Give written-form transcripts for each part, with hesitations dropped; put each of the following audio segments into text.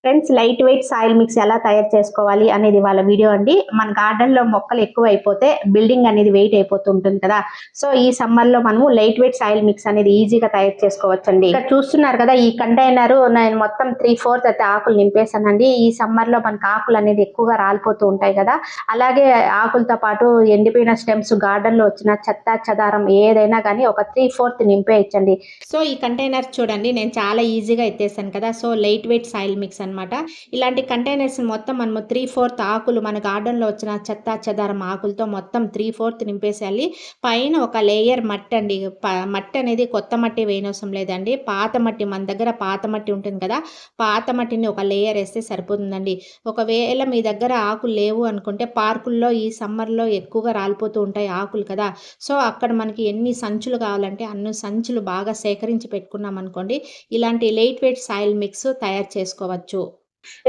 Friends, light weight soil mix ఎలా తయారు చేసుకోవాలి అనేది వాళ్ళ వీడియో అండి. మన గార్డెన్ లో మొక్కలు ఎక్కువ అయిపోతే బిల్డింగ్ అనేది వెయిట్ అయిపోతుంటుంది కదా. సో ఈ సమ్మర్ లో మనము లైట్ వెయిట్ సాయిల్ మిక్స్ అనేది ఈజీగా తయారు చేసుకోవచ్చండి. ఇక్కడ చూస్తున్నారు కదా, ఈ కంటైనర్ నేను మొత్తం 3/4 అయితే ఆకులు నింపేశానండి. ఈ సమ్మర్ లో మనకు ఆకులు అనేది ఎక్కువగా రాలిపోతూ ఉంటాయి కదా. అలాగే ఆకులతో పాటు ఎండిపోయిన స్టెమ్స్, గార్డెన్ లో వచ్చిన చెత్త చెదారం ఏదైనా కానీ ఒక 3/4 నింపేయచ్చండి. సో ఈ కంటైనర్ చూడండి, నేను చాలా ఈజీగా ఎత్తేసాను కదా. So light weight soil mix అనమాట. ఇలాంటి కంటైనర్స్ మొత్తం మనము 3/4 ఆకులు, మన గార్డెన్లో వచ్చిన చెత్త చెదారం ఆకులతో మొత్తం 3/4 నింపేసేయాలి. పైన ఒక లేయర్ మట్టి అండి. మట్టి అనేది కొత్త మట్టి వేయనవసరం లేదండి. పాత మట్టి, మన దగ్గర పాత మట్టి ఉంటుంది కదా, పాత మట్టిని ఒక లేయర్ వేస్తే సరిపోతుందండి. ఒకవేళ మీ దగ్గర ఆకులు లేవు అనుకుంటే, పార్కుల్లో ఈ సమ్మర్లో ఎక్కువగా రాలిపోతూ ఉంటాయి ఆకులు కదా. సో అక్కడ మనకి ఎన్ని సంచులు కావాలంటే అన్ని సంచులు బాగా సేకరించి పెట్టుకున్నాం అనుకోండి, ఇలాంటి లైట్ వెయిట్ సాయిల్ మిక్స్ తయారు చేసుకోవచ్చు.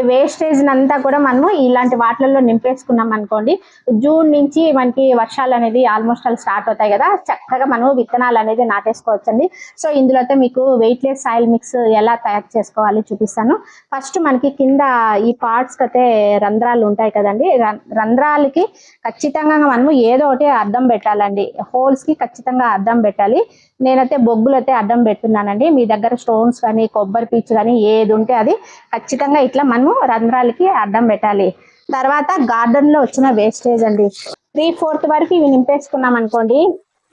వేస్టేజ్ అంతా కూడా మనము ఇలాంటి వాటిలలో నింపేసుకున్నాం అనుకోండి, జూన్ నుంచి మనకి వర్షాలు అనేది ఆల్మోస్ట్ స్టార్ట్ అవుతాయి కదా, చక్కగా మనము విత్తనాలు అనేది నాటేసుకోవచ్చండి. సో ఇందులో అయితే మీకు వెయిట్లెస్ సాయిల్ మిక్స్ ఎలా తయారు చేసుకోవాలి చూపిస్తాను. ఫస్ట్ మనకి కింద ఈ పార్ట్స్ అయితే రంధ్రాలు ఉంటాయి కదండి, రంధ్రాలకి ఖచ్చితంగా మనము ఏదో ఒకటి అద్దం పెట్టాలండి. హోల్స్ కి ఖచ్చితంగా అద్దం పెట్టాలి. నేనైతే బొగ్గులు అయితే అడ్డం పెడుతున్నానండి. మీ దగ్గర స్టోన్స్ కానీ కొబ్బరి పీచు కానీ ఏది ఉంటే అది ఖచ్చితంగా ఇట్లా మనము రంధ్రాలకి అడ్డం పెట్టాలి. తర్వాత గార్డెన్ లో వచ్చిన వేస్టేజ్ అండి, 3/4 వరకు ఇవి నింపేసుకున్నాం అనుకోండి,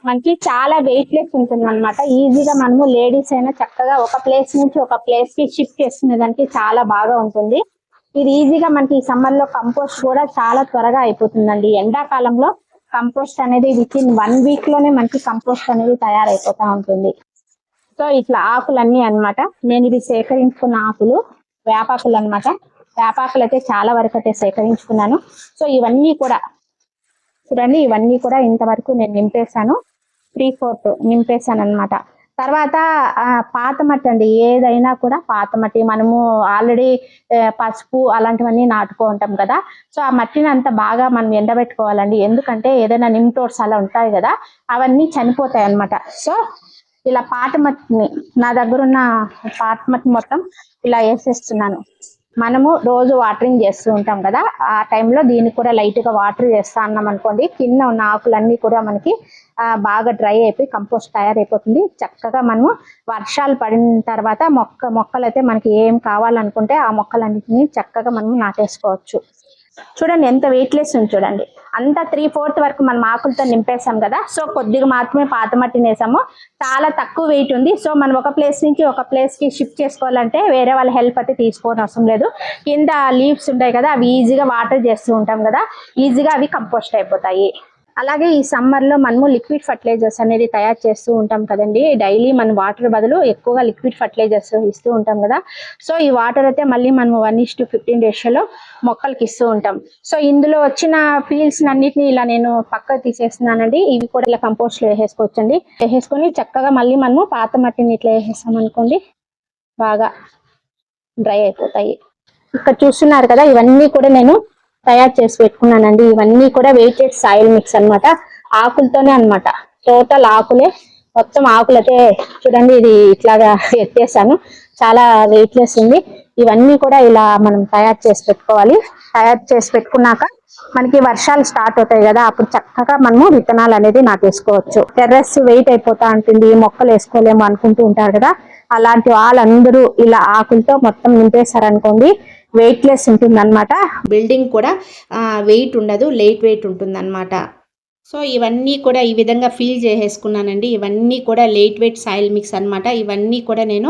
మనకి చాలా వెయిట్లెస్ ఉంటుంది అనమాట. ఈజీగా మనము లేడీస్ అయినా చక్కగా ఒక ప్లేస్ నుంచి ఒక ప్లేస్ కి షిఫ్ట్ చేసుకునే దానికి చాలా బాగా ఉంటుంది. ఇది ఈజీగా మనకి ఈ సమ్మర్ లో కంపోస్ట్ కూడా చాలా త్వరగా అయిపోతుందండి. ఎండాకాలంలో కంపోస్ట్ అనేది వితిన్ 1 వీక్ లోనే మనకి కంపోస్ట్ అనేది తయారైపోతా ఉంటుంది. సో ఇట్లా ఆకులన్నీ అన్నమాట. నేను ఇది సేకరించుకున్న ఆకులు వేపాకులు అనమాట. వేపాకులు అయితే చాలా వరకు అయితే సేకరించుకున్నాను. సో ఇవన్నీ కూడా చూడండి, ఇవన్నీ కూడా ఇంతవరకు నేను నింపేశాను. 3/4 నింపేశాను అనమాట. తర్వాత పాత మట్టి అండి, ఏదైనా కూడా పాత మట్టి, మనము ఆల్రెడీ పసుపు అలాంటివన్నీ నాటుకో ఉంటాం కదా. సో ఆ మట్టిని అంతా బాగా మనం ఎండబెట్టుకోవాలండి. ఎందుకంటే ఏదైనా నిమ్టోడ్స్ అలా ఉంటాయి కదా, అవన్నీ చనిపోతాయి అన్నమాట. సో ఇలా పాత మట్టిని, నా దగ్గర ఉన్న పాత మట్టి మొత్తం ఇలా వేసేస్తున్నాను. మనము రోజు వాటరింగ్ చేస్తూ ఉంటాం కదా, ఆ టైంలో దీన్ని కూడా లైట్ గా వాటర్ చేస్తా అన్నాం అనుకోండి, కింద ఉన్న ఆకులన్నీ కూడా మనకి బాగా డ్రై అయిపోయి కంపోస్ట్ తయారైపోతుంది. చక్కగా మనము వర్షాలు పడిన తర్వాత మొక్కలు అయితే మనకి ఏం కావాలనుకుంటే ఆ మొక్కలన్నింటినీ చక్కగా మనము నాటేసుకోవచ్చు. చూడండి ఎంత వెయిట్లెస్ ఉంది చూడండి. అంతా 3/4 వరకు మనం ఆకులతో నింపేసాం కదా. సో కొద్దిగా మాత్రమే పాత మట్టిని వేసాము, చాలా తక్కువ వెయిట్ ఉంది. సో మనం ఒక ప్లేస్ నుంచి ఒక ప్లేస్ కి షిఫ్ట్ చేసుకోవాలంటే వేరే వాళ్ళ హెల్ప్ అయితే తీసుకోని అవసరం లేదు. కింద లీవ్స్ ఉంటాయి కదా, అవి ఈజీగా వాటర్ చేస్తూ ఉంటాం కదా, ఈజీగా అవి కంపోస్ట్ అయిపోతాయి. అలాగే ఈ సమ్మర్ లో మనము లిక్విడ్ ఫర్టిలైజర్స్ అనేది తయారు చేస్తూ ఉంటాం కదండి. డైలీ మనం వాటర్ బదులు ఎక్కువగా లిక్విడ్ ఫర్టిలైజర్స్ ఇస్తూ ఉంటాం కదా. సో ఈ వాటర్ అయితే మళ్ళీ మనం 1:15 రేషియోలో మొక్కలకి ఇస్తూ ఉంటాం. సో ఇందులో వచ్చిన ఫీల్స్ అన్నిటిని ఇలా నేను పక్కకు తీసేస్తున్నానండి. ఇవి కూడా ఇలా కంపోస్ట్ లో వేసేసుకోవచ్చండి. వేసేసుకొని చక్కగా మళ్ళీ మనము పాత మట్టిని ఇట్లా వేసేస్తాం అనుకోండి, బాగా డ్రై అయిపోతాయి. ఇక్కడ చూస్తున్నారు కదా, ఇవన్నీ కూడా నేను తయారు చేసి పెట్టుకున్నానండి. ఇవన్నీ కూడా వెయిటెడ్ సాయిల్ మిక్స్ అన్నమాట. ఆకులతోనే అన్నమాట, టోటల్ ఆకులే. మొత్తం ఆకులైతే చూడండి, ఇది ఇట్లాగా ఎత్తేసాను, చాలా వెయిట్లెస్ ఉంది. ఇవన్నీ కూడా ఇలా మనం తయారు చేసి పెట్టుకోవాలి. తయారు చేసి పెట్టుకున్నాక మనకి వర్షాలు స్టార్ట్ అవుతాయి కదా, అప్పుడు చక్కగా మనము విత్తనాలు అనేది నాటేసుకోవచ్చు. టెర్రస్ వెయిట్ అయిపోతా ఉంటుంది, మొక్కలు వేసుకోలేము అనుకుంటూ ఉంటారు కదా, అలాంటి వాళ్ళందరూ ఇలా ఆకులతో మొత్తం నింపేశారనుకోండి, వెయిట్లెస్ ఉంటుంది అనమాట. బిల్డింగ్ కూడా వెయిట్ ఉండదు, లైట్ వెయిట్ ఉంటుంది అనమాట. సో ఇవన్నీ కూడా ఈ విధంగా ఫిల్ చేసేసుకున్నానండి. ఇవన్నీ కూడా లైట్ వెయిట్ సాయిల్ మిక్స్ అనమాట. ఇవన్నీ కూడా నేను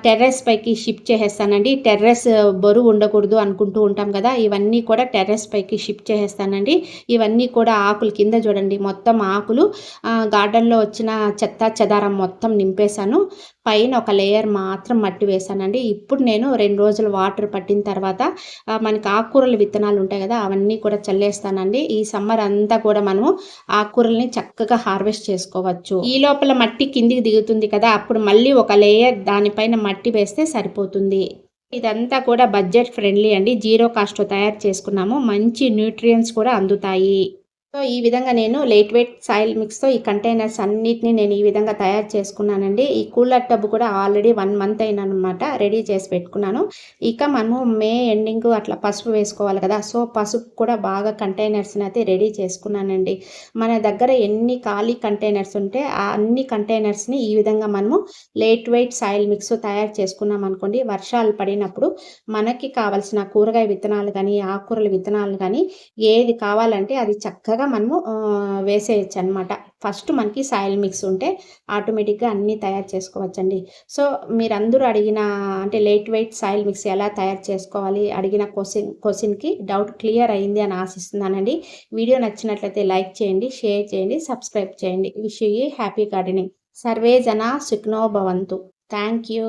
టెర్రస్ పైకి షిఫ్ట్ చేసేస్తానండి. టెర్రస్ బరువు ఉండకూడదు అనుకుంటూ ఉంటాం కదా, ఇవన్నీ కూడా టెర్రస్ పైకి షిఫ్ట్ చేసేస్తానండి. ఇవన్నీ కూడా ఆకులు కింద చూడండి, మొత్తం ఆకులు గార్డెన్లో వచ్చిన చెత్త చెదారం మొత్తం నింపేశాను. పైన ఒక లేయర్ మాత్రం మట్టి వేసానండి. ఇప్పుడు నేను 2 రోజులు వాటర్ పట్టిన తర్వాత మనకి ఆకుకూరల విత్తనాలు ఉంటాయి కదా, అవన్నీ కూడా చల్లేస్తానండి. ఈ సమ్మర్ అంతా కూడా మనము ఆకుకూరల్ని చక్కగా హార్వెస్ట్ చేసుకోవచ్చు. ఈ లోపల మట్టి కిందికి దిగుతుంది కదా, అప్పుడు మళ్ళీ ఒక లేయర్ దానిపైన మట్టి వేస్తే సరిపోతుంది. ఇదంతా కూడా బడ్జెట్ ఫ్రెండ్లీ అండి, జీరో కాస్ట్ తయారు చేసుకున్నాము. మంచి న్యూట్రియన్స్ కూడా అందుతాయి. సో, ఈ విధంగా నేను లైట్ వెయిట్ సాయిల్ మిక్స్‌తో ఈ కంటైనర్స్ అన్నిటిని నేను ఈ విధంగా తయారు చేసుకున్నానండి. ఈ కూలర్ టబ్ కూడా ఆల్రెడీ 1 మంత్ అయిందనమాట. రెడీ చేసి పెట్టుకున్నాను. ఇక మనము మే ఎండింగ్ అట్లా పసుపు వేసుకోవాలి కదా! సో, పసుపు కూడా బాగా కంటైనర్స్‌ని అయితే రెడీ చేసుకున్నానండి. మన దగ్గర ఎన్ని ఖాళీ కంటైనర్స్ ఉంటే ఆ అన్ని కంటైనర్స్‌ని ఈ విధంగా మనము లైట్ వెయిట్ సాయిల్ మిక్స్ తయారు చేసుకున్నామనుకోండి, వర్షాలు పడినప్పుడు మనకి కావాల్సిన కూరగాయ విత్తనాలు గానీ, ఆకుకూరల విత్తనాలు గానీ ఏది కావాలంటే అది చక్కగా మనము వేసేయొచ్చనమాట. ఫస్ట్ మనకి సాయిల్ మిక్స్ ఉంటే ఆటోమేటిక్‌గా అన్నీ తయారు చేసుకోవచ్చండి. సో, మీరందరూ అడిగిన అంటే లైట్ వెయిట్ సాయిల్ మిక్స్ ఎలా తయారు చేసుకోవాలి అడిగిన క్వెషన్‌కి డౌట్ క్లియర్ అయింది అని ఆశిస్తున్నానండి. వీడియో నచ్చినట్లయితే లైక్ చేయండి, షేర్ చేయండి, సబ్స్క్రైబ్ చేయండి. Wish you happy gardening. Survey జన సుఖినో భవంతు. Thank you.